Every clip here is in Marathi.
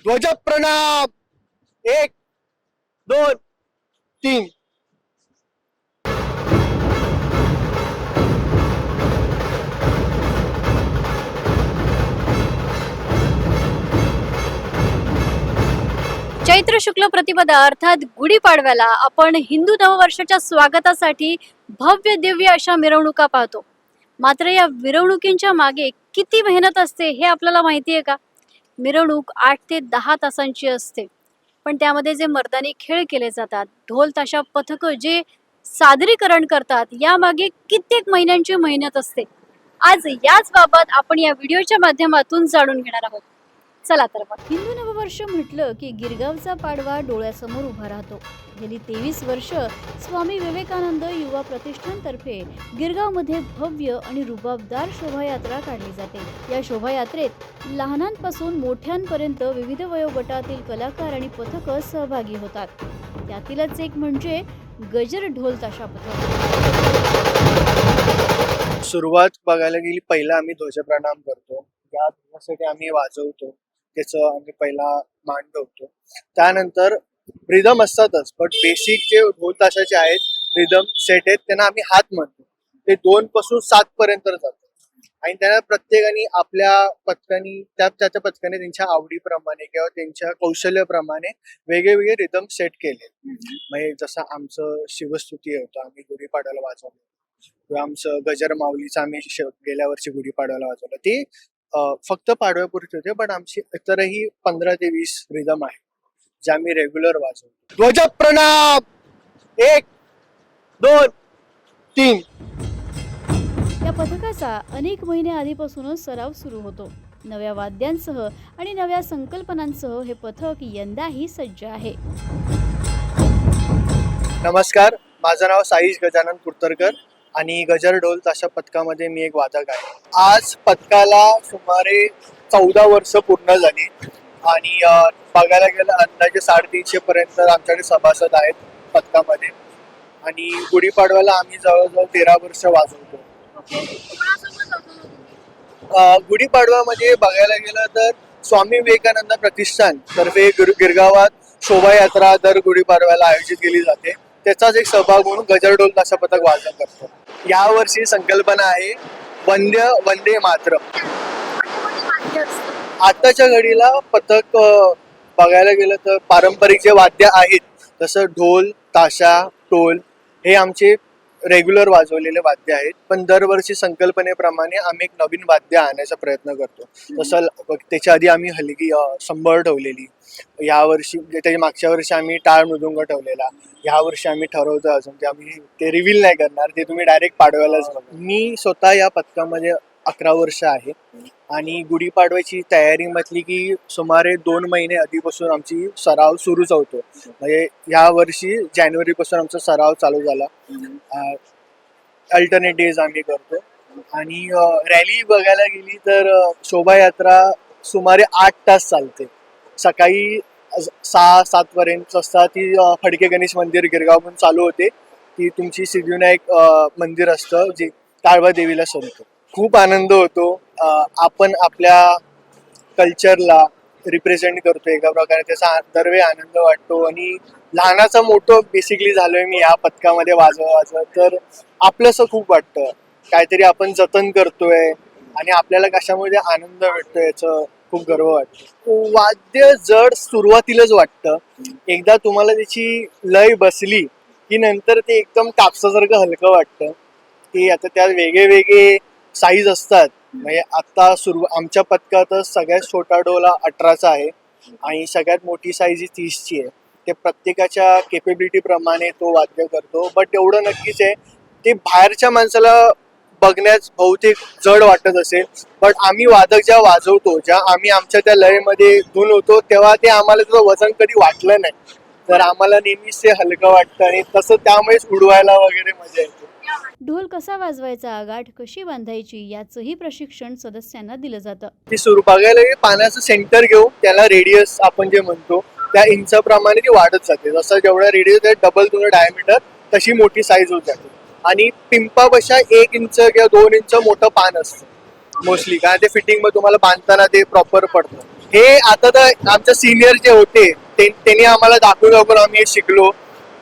ध्वज प्रणाम. 1 2 3. चैत्र शुक्ल प्रतिपदा अर्थात गुढीपाडव्याला आपण हिंदू नववर्षाच्या स्वागतासाठी भव्य दिव्य अशा मिरवणुका पाहतो. मात्र या मिरवणुकींच्या मागे किती मेहनत असते हे आपल्याला माहिती आहे का? मिरवणूक 8 ते 10 तासांची असते, पण त्यामध्ये जे मर्दानी खेळ केले जातात, ढोल ताशा पथक जे सादरीकरण करतात, यामागे कित्येक महिन्यांची मेहनत असते. आज याच बाबत आपण या व्हिडिओच्या माध्यमातून जाणून घेणार आहोत. चला तर मग. हिंदू नववर्ष म्हटलं की गिरगावचा पाडवा डोळ्यासमोर उभा राहतो. गेली 23 वर्ष स्वामी विवेकानंद युवा प्रतिष्ठानतर्फे गिरगावमध्ये भव्य आणि रुबाबदार शोभायात्रा काढली जाते. या शोभायात्रेत लहानांपासून मोठ्यांपर्यंत विविध वयोगटातील कलाकार आणि पथक सहभागी होतात. त्यातीलच एक म्हणजे गजर ढोल ताशा पथक. सुरुवात बघायला गेली, पहिला आम्ही ध्वजप्रणाम करतो. या ध्वजासाठी आम्ही वाजवतो, त्याचं आम्ही पहिला मान ठेवतो. त्यानंतर रिदम असतातच, पण बेसिक जे ढोल ताशाचे आहेत रिदम सेट आहेत त्यांना आम्ही हात म्हणतो. ते 2 पासून 7 पर्यंत जातात आणि त्यांना प्रत्येकाने आपल्या पथकाने त्याच्या पथकाने त्यांच्या आवडीप्रमाणे किंवा त्यांच्या कौशल्याप्रमाणे वेगळे रिदम सेट केले. म्हणजे जसं आमचं शिवस्तुती होतं, आम्ही गुढीपाडव्याला वाजवलं, किंवा आमचं गजर माऊलीचं आम्ही गेल्या वर्षी गुढीपाडव्याला वाजवलं. ते फक्त पाडव्यापुरते होते, पण आमची इतरही 15 ते 20 रिदम आहे जे आम्ही रेग्युलर वाजवतो. ध्वज प्रणाम. 1 2 3. या पथकाचा अनेक महिने आधीपासूनच सराव सुरू होतो. नव्या वाद्यांसह आणि नव्या संकल्पनांसह हे पथक यंदाही सज्ज आहे. नमस्कार, माझं नाव साईश गजानन कुर्तरकर आणि गजर ढोल ताशा पथकामध्ये मी एक वादक आहे. आज पथकाला सुमारे 14 वर्ष पूर्ण झाली आणि बघायला गेलं अंदाजे 350 पर्यंत आमच्याकडे सभासद आहेत पथकामध्ये. आणि गुढीपाडव्याला आम्ही जवळजवळ 13 वर्ष वाजवतो. गुढीपाडव्यामध्ये बघायला गेलं तर स्वामी विवेकानंद प्रतिष्ठान तर्फे गिरगावात शोभायात्रा दर गुढीपाडव्याला आयोजित केली जाते. त्याचाच एक सहभाग म्हणून गजर ढोल ताशा पथक वाजन करतो. यावर्षी संकल्पना आहे वंदे मातरम. आताच्या घडीला पथक बघायला गेलं तर पारंपरिक जे वाद्य आहेत जसं ढोल ताशा टोल हे आमचे रेग्युलर वाजवलेले वाद्य आहेत, पण दरवर्षी संकल्पनेप्रमाणे आम्ही एक नवीन वाद्य आणण्याचा प्रयत्न करतो. तसं त्याच्या आधी आम्ही हलगी संबळ ठेवलेली, यावर्षी त्याच्या मागच्या वर्षी आम्ही टाळ मृदुंग ठेवलेला, ह्या वर्षी आम्ही ठरवतो अजून ते आम्ही ते रिव्हील नाही करणार, ते तुम्ही डायरेक्ट पाडव्यालाच बघा. मी स्वतः या पथकामध्ये 11 वर्ष आहे आणि गुढीपाडव्याची तयारी म्हटली की सुमारे 2 महिने आधीपासून आमची सराव सुरूच होतो. म्हणजे या वर्षी जानेवारीपासून आमचा सराव चालू झाला. अल्टरनेट डेज आम्ही करतो आणि रॅली बघायला गेली तर शोभायात्रा सुमारे 8 तास चालते. सकाळी 6-7 पर्यंत असता ती फडके गणेश मंदिर गिरगावहून चालू होते. ती तुमची सिद्धिविनायक मंदिर असतं जे काळबा देवीला सोडतो. खूप आनंद होतो. आपण आपल्या कल्चरला रिप्रेझेंट करतो एका प्रकारे, त्याचा दरवेळी आनंद वाटतो. आणि लहानाचा मोठं बेसिकली झालोय मी या पथकामध्ये वाजवत, तर आपलंसं खूप वाटतं. काहीतरी आपण जतन करतोय आणि आपल्याला कशामध्ये आनंद भेटतोय याचं खूप गर्व वाटतो. वाद्य जड सुरुवातीलाच वाटतं, एकदा तुम्हाला त्याची लय बसली की नंतर ते एकदम कापसासारखं हलकं वाटतं. की आता त्यात वेगळे साईज असतात. म्हणजे आता आमच्या पथकात सगळ्यात छोटा डोला 18चा आहे आणि सगळ्यात मोठी साईज ही 30ची आहे. ते प्रत्येकाच्या केपेबिलिटी प्रमाणे तो वाद्य करतो. बट एवढं नक्कीच आहे, ते बाहेरच्या माणसाला बघण्यास बहुतेक जड वाटत असेल, पण आम्ही वादक जेव्हा वाजवतो, जेव्हा आम्ही आमच्या त्या लयमध्ये धून होतो, तेव्हा ते आम्हाला त्याचं वजन कधी वाटलं नाही. तर आम्हाला नेहमीच ते हलकं वाटतं आणि तसं त्यामुळेच उडवायला वगैरे मजा येते. ढोल कसा वाजवायचा, गाठ कशी बांधायची याचंही प्रशिक्षण सदस्यांना दिलं जातं. ती सुरू बघायला पाण्याचं सेंटर घेऊन त्याला रेडियस आपण जे म्हणतो त्या इंचाप्रमाणे ती वाढत जाते. जसं जेवढा रेडियस आहे डबल तुझं डायमीटर तशी मोठी साईज होत जाते. आणि पिंपापेक्षा 1 इंच किंवा 2 इंच मोठं पान असतं मोस्टली, कारण ते फिटिंग मध्ये तुम्हाला बांधताना ते प्रॉपर पडतं. हे आता तर आमचे सिनियर जे होते त्यांनी आम्हाला दाखवून आम्ही हे शिकलो.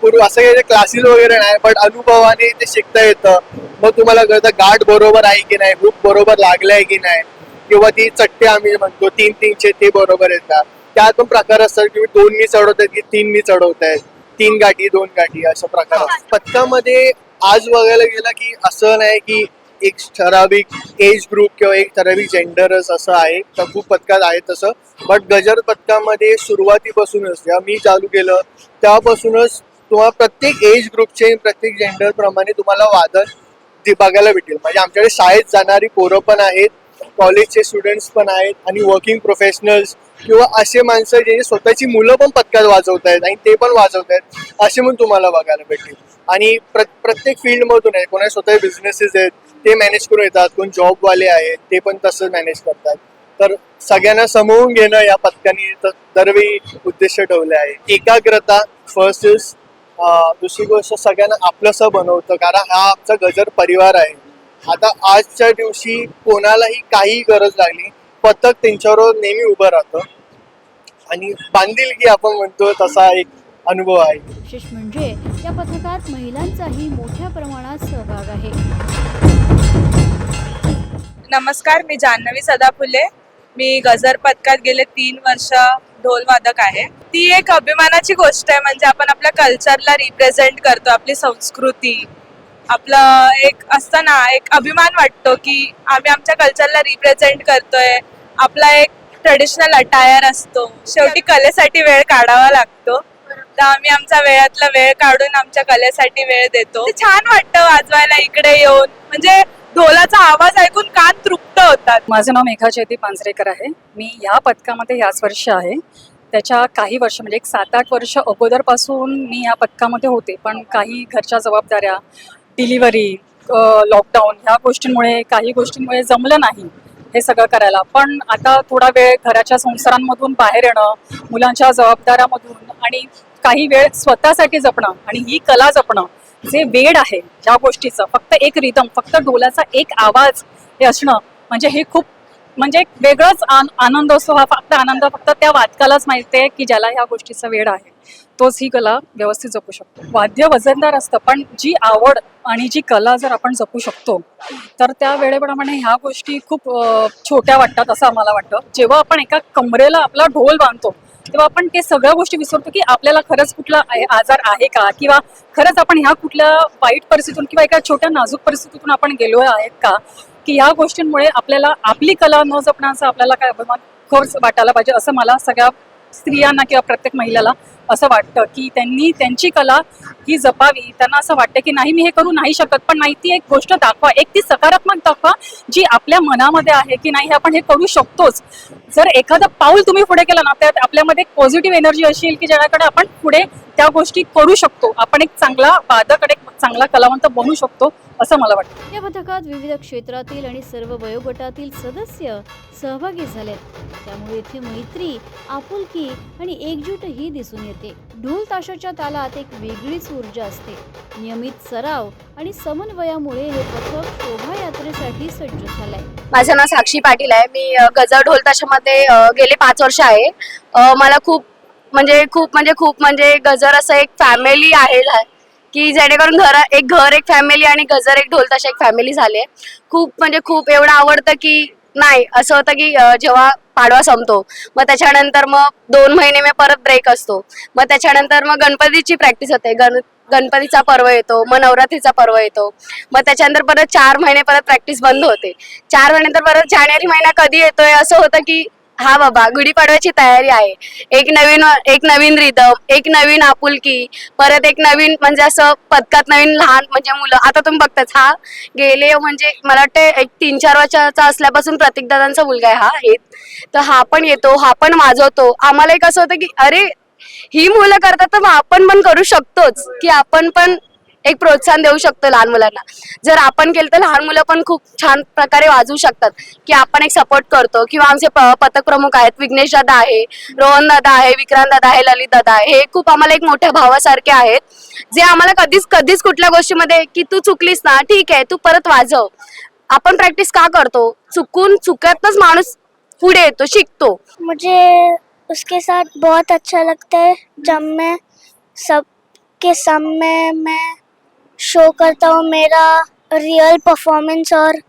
असं काही क्लासेस वगैरे नाही, पण अनुभवाने ते शिकता येतं. मग तुम्हाला कळतं गाठ बरोबर आहे की नाही, हुक बरोबर लागलाय की नाही, किंवा ती चट्टे आम्ही म्हणतो 3-3चे ते बरोबर येतात. त्यात पण प्रकार असतात की 2नी चढवतायत की 3नी चढवतायत, 3 गाठी 2 गाठी अशा प्रकार. पथकामध्ये आज बघायला गेलं की असं नाही की एक ठराविक एज ग्रुप किंवा एक ठराविक जेंडरच असं आहे, तर खूप पथकात आहे तसं. बट गजर पथकामध्ये सुरुवातीपासूनच जेव्हा मी चालू केलं तेव्हापासूनच तुम्हाला प्रत्येक एज ग्रुपचे प्रत्येक जेंडर प्रमाणे तुम्हाला वादन ते बघायला भेटेल. म्हणजे आमच्याकडे शाळेत जाणारी पोरं पण आहेत, कॉलेजचे स्टुडंट्स पण आहेत, आणि वर्किंग प्रोफेशनल्स किंवा असे माणसं जे स्वतःची मुलं पण पथकात वाजवत आहेत आणि ते पण वाजवत आहेत असे पण तुम्हाला बघायला भेटेल. आणि प्रत्येक फील्डमधून आहे, कोणा स्वतः बिझनेसेस आहेत ते मॅनेज करून येतात, कोण जॉबवाले आहेत ते पण तसं मॅनेज करतात. तर सगळ्यांना समवून घेणं या पथकाने दरवेळी उद्देश ठेवले आहे. एकाग्रता फर्स्ट इज, दुसरी गोष्ट सगळ्यांना आपलंसं बनवतं, कारण हा आमचा गजर परिवार आहे. आता आजच्या दिवशी कोणालाही काही गरज लागली पथक त्यांच्यावर नेहमी उभं राहतं, आणि बांधिलकी आपण म्हणतो तसा एक अनुभव आहे. विशेष म्हणजे या पथकात महिलांचाही मोठ्या प्रमाणात सहभाग आहे. नमस्कार, मी जान्हवी सदाफुले. मी गजर पथकात गेले 3 वर्ष ढोल वादक आहे. ती एक अभिमानाची गोष्ट आहे, म्हणजे आपण आपल्या कल्चरला रिप्रेझेंट करतो, आपली संस्कृती, आपलं एक असतं ना, एक अभिमान वाटतो की आम्ही आमच्या कल्चरला रिप्रेझेंट करतोय. आपला एक ट्रेडिशनल अटायर असतो. शेवटी कलेसाठी वेळ काढावा लागतो, तर आम्ही आमचा वेळातला वेळ काढून आमच्या कलेसाठी वेळ देतो. छान वाटतं वाजवायला इकडे येऊन, म्हणजे ढोलाचा आवाज ऐकून कान तृप्त होतात. माझं नाव मेघा जयदीप पांजरेकर आहे. मी ह्या पथकामध्ये याच वर्षी आहे. त्याच्या काही वर्ष म्हणजे एक 7-8 वर्ष अगोदरपासून मी ह्या पथकामध्ये होते, पण काही घरच्या जबाबदाऱ्या, डिलिव्हरी, लॉकडाऊन ह्या गोष्टींमुळे, काही गोष्टींमुळे जमलं नाही हे सगळं करायला. पण आता थोडा वेळ घराच्या संसारांमधून बाहेर येणं, मुलांच्या जबाबदाऱ्यामधून, आणि काही वेळ स्वतःसाठी जपणं आणि ही कला जपणं, जे वेड आहे ज्या गोष्टीचं, फक्त एक रिदम, फक्त ढोलाचा एक आवाज हे असणं, म्हणजे हे खूप म्हणजे एक वेगळाच आनंद असतो. हा फक्त आनंद फक्त त्या वादकालाच माहिती आहे की ज्याला ह्या गोष्टीचा वेड आहे, तोच ही कला व्यवस्थित जपू शकतो. वाद्य वजनदार असतं, पण जी आवड आणि जी कला जर आपण जपू शकतो तर त्या वेळेप्रमाणे ह्या गोष्टी खूप छोट्या वाटतात असं आम्हाला वाटतं. जेव्हा आपण एका कमरेला आपला ढोल बांधतो तेव्हा आपण ते सगळ्या गोष्टी विसरतो की आपल्याला खरंच कुठला आजार आहे का, किंवा खरंच आपण ह्या कुठल्या वाईट परिस्थितीतून किंवा एका छोट्या नाजूक परिस्थितीतून आपण गेलो आहेत का, की ह्या गोष्टींमुळे आपल्याला आपली कला न जपण्याचा आपल्याला काय अभिमान खर्च वाटायला पाहिजे, असं मला सगळ्या स्त्रियांना किंवा प्रत्येक महिलेला असं वाटतं की त्यांनी त्यांची कला ही जपावी. त्यांना असं वाटतं की नाही मी हे करू नाही शकत, पण नाही, ती एक गोष्ट दाखवा, एक ती सकारात्मक दाखवा जी आपल्या मनामध्ये आहे की नाही आपण हे करू शकतोच. जर एखादं पाऊल तुम्ही पुढे केलं ना, त्यात आपल्यामध्ये एक पॉझिटिव्ह एनर्जी अशी येईल की ज्याकडे आपण पुढे त्या गोष्टी करू शकतो, आपण एक चांगला वादक, एक चांगला कलावंत बनू शकतो असं मला वाटतं. या पथकात विविध क्षेत्रातील आणि सर्व वयोगटातील सदस्य सहभागी झालेत, त्यामुळे येथे मैत्री, आपुलकी आणि एकजूटही दिसून येते. ढोल ताशाच्या तालात एक वेगळीच ऊर्जा असते. नियमित सराव आणि समन्वयामुळे हे पथक शोभायात्रेसाठी सज्ज झालंय. माझं नाव साक्षी पाटील आहे. मी गजर ढोल ताशामध्ये गेले 5 वर्ष आहे. मला खूप म्हणजे गजर असं एक फॅमिली आहे की जेणेकरून एक फॅमिली आणि गजर एक ढोल ताशा एक फॅमिली झाले. खूप एवढं आवडतं की नाही, असं होतं की जेव्हा पाडवा संपतो मग त्याच्यानंतर मग 2 महिने मी परत ब्रेक असतो, मग त्याच्यानंतर मग गणपतीची प्रॅक्टिस होते, गणपतीचा पर्व येतो, मग नवरात्रीचा पर्व येतो, मग त्याच्यानंतर परत 4 महिने परत प्रॅक्टिस बंद होते. 4 महिन्यानंतर परत जानेवारी महिना कधी येतोय असं होतं की हा बाबा गुढीपाडव्याची तयारी आहे. एक नवीन रिदम, एक नवीन आपुलकी, परत एक नवीन म्हणजे असं पथकात नवीन लहान म्हणजे मुलं. आता तुम्ही बघताच, हा गेले म्हणजे मला वाटतं एक 3-4 वर्षाचा असल्यापासून प्रतीक दादांचा मुलगा आहे हा येत, तर हा पण येतो, हा पण वाजवतो. आम्हाला एक असं होतं की अरे ही मुलं करतात तर मग आपण पण करू शकतोच, की आपण पण एक प्रोत्साहन देऊ शकतो लहान मुलांना. जर आपण केलं तर लहान मुलं पण खूप छान प्रकारे वाजवू शकतात, की आपण एक सपोर्ट करतो. किंवा आमचे पथक प्रमुख आहेत, विघ्नेश दादा आहे, रोहन दादा आहे, विक्रांत दादा आहे, ललित दादा आहे. हे खूप आम्हाला एक मोठ्या भावासारखे आहेत, जे आम्हाला कधीच कुठल्या गोष्टीमध्ये की तू चुकलीस ना, ठीक आहे तू परत वाजव. आपण प्रॅक्टिस का करतो, चुकतच माणूस पुढे येतो, शिकतो. मुझे उसके साथ बहुत अच्छा लगता है जब मैं सबके सामने मैं शो करता हूँ मेरा रियल परफॉर्मेंस और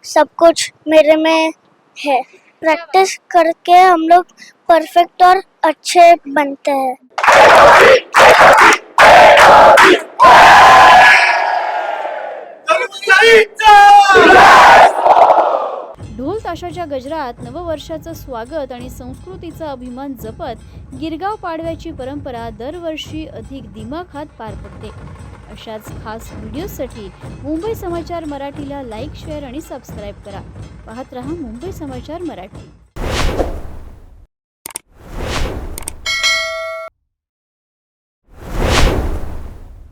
सब कुछ मेरे में है. प्रैक्टिस करके हम लोग परफेक्ट और अच्छे बनते हैं. ढोल ताशाच्या गजरात नववर्षाचं स्वागत आणि संस्कृतीचा अभिमान जपत गिरगाव पाडव्याची परंपरा दरवर्षी अधिक दिमाखात पार पडते. अशाच खास व्हिडिओसाठी मुंबई समाचार मराठीला लाईक, शेअर आणि सबस्क्राईब करा. पाहत रहा मुंबई समाचार मराठी.